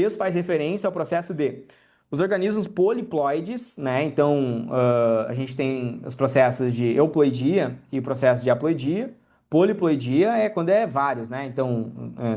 texto faz referência ao processo de os organismos poliploides, né? Então, a gente tem os processos de euploidia e o processo de haploidia. Poliploidia é quando é vários, né? Então,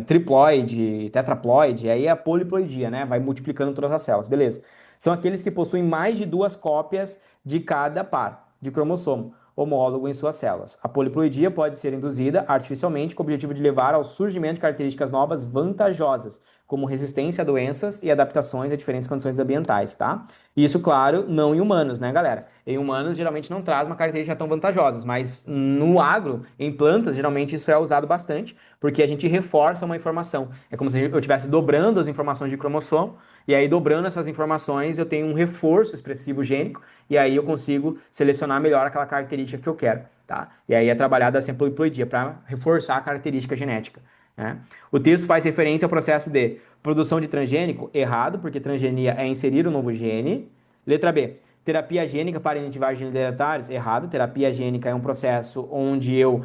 triploide, tetraploide, aí é a poliploidia, né? Vai multiplicando todas as células, beleza. São aqueles que possuem mais de duas cópias de cada par de cromossomo homólogo em suas células. A poliploidia pode ser induzida artificialmente com o objetivo de levar ao surgimento de características novas vantajosas, como resistência a doenças e adaptações a diferentes condições ambientais, tá? Isso, claro, não em humanos, né, galera? Em humanos, geralmente não traz uma característica tão vantajosa, mas no agro, em plantas, geralmente isso é usado bastante, porque a gente reforça uma informação. É como se eu estivesse dobrando as informações de cromossomo, e aí, dobrando essas informações, eu tenho um reforço expressivo gênico, e aí eu consigo selecionar melhor aquela característica que eu quero, tá? E aí é trabalhada a haploidia para reforçar a característica genética, né? O texto faz referência ao processo de produção de transgênico, errado, porque transgenia é inserir um novo gene. Letra B, terapia gênica para inativar genes hereditários, errado. Terapia gênica é um processo onde eu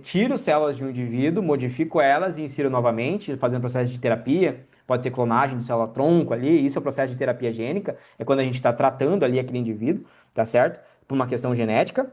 tiro células de um indivíduo, modifico elas e insiro novamente, fazendo processo de terapia. Pode ser clonagem de célula-tronco ali, isso é o processo de terapia gênica, é quando a gente está tratando ali aquele indivíduo, tá certo? Por uma questão genética.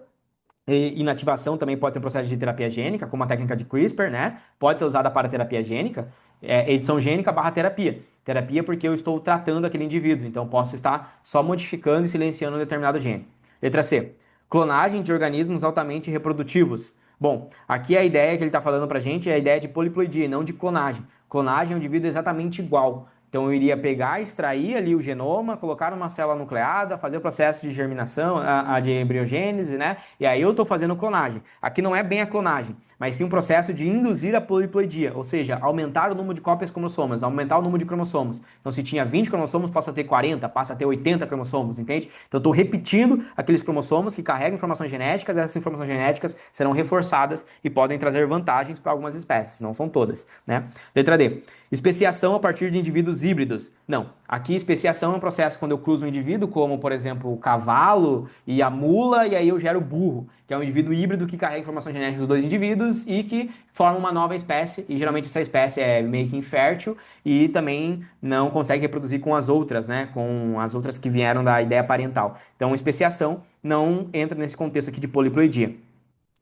E inativação também pode ser um processo de terapia gênica, como a técnica de CRISPR, né? Pode ser usada para terapia gênica, edição gênica barra terapia. Terapia porque eu estou tratando aquele indivíduo, então posso estar só modificando e silenciando um determinado gene. Letra C. Clonagem de organismos altamente reprodutivos. Bom, aqui a ideia que ele está falando para a gente é a ideia de poliploidia, não de clonagem. Clonagem é um indivíduo exatamente igual. Então eu iria pegar, extrair ali o genoma, colocar numa célula nucleada, fazer o processo de germinação, de embriogênese, né? E aí eu estou fazendo clonagem. Aqui não é bem a clonagem, mas sim um processo de induzir a poliploidia, ou seja, aumentar o número de cópias cromossomas, aumentar o número de cromossomos. Então se tinha 20 cromossomos, passa a ter 40, passa a ter 80 cromossomos, entende? Então eu estou repetindo aqueles cromossomos que carregam informações genéticas, essas informações genéticas serão reforçadas e podem trazer vantagens para algumas espécies, não são todas, né? Letra D. Especiação a partir de indivíduos híbridos. Não. Aqui, especiação é um processo quando eu cruzo um indivíduo, como, por exemplo, o cavalo e a mula, e aí eu gero o burro, que é um indivíduo híbrido que carrega informações genéticas dos dois indivíduos e que forma uma nova espécie, e geralmente essa espécie é meio que infértil e também não consegue reproduzir com as outras, né? Com as outras que vieram da ideia parental. Então, especiação não entra nesse contexto aqui de poliploidia,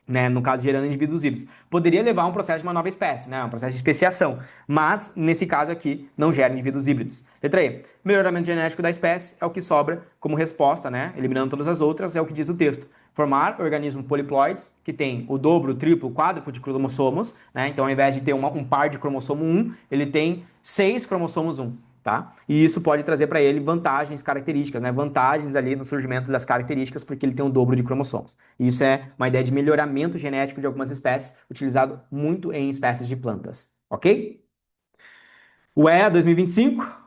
né, no caso gerando indivíduos híbridos. Poderia levar a um processo de uma nova espécie, né, um processo de especiação, mas nesse caso aqui não gera indivíduos híbridos. Letra E. Melhoramento genético da espécie é o que sobra como resposta, né, eliminando todas as outras, é o que diz o texto. Formar organismos poliploides, que tem o dobro, o triplo, o quádruplo de cromossomos, né, então ao invés de ter um par de cromossomo 1, ele tem 6 cromossomos 1. Tá? E isso pode trazer para ele vantagens, características, né? Vantagens ali no surgimento das características, porque ele tem o dobro de cromossomos. E isso é uma ideia de melhoramento genético de algumas espécies, utilizado muito em espécies de plantas, ok? O EA 2025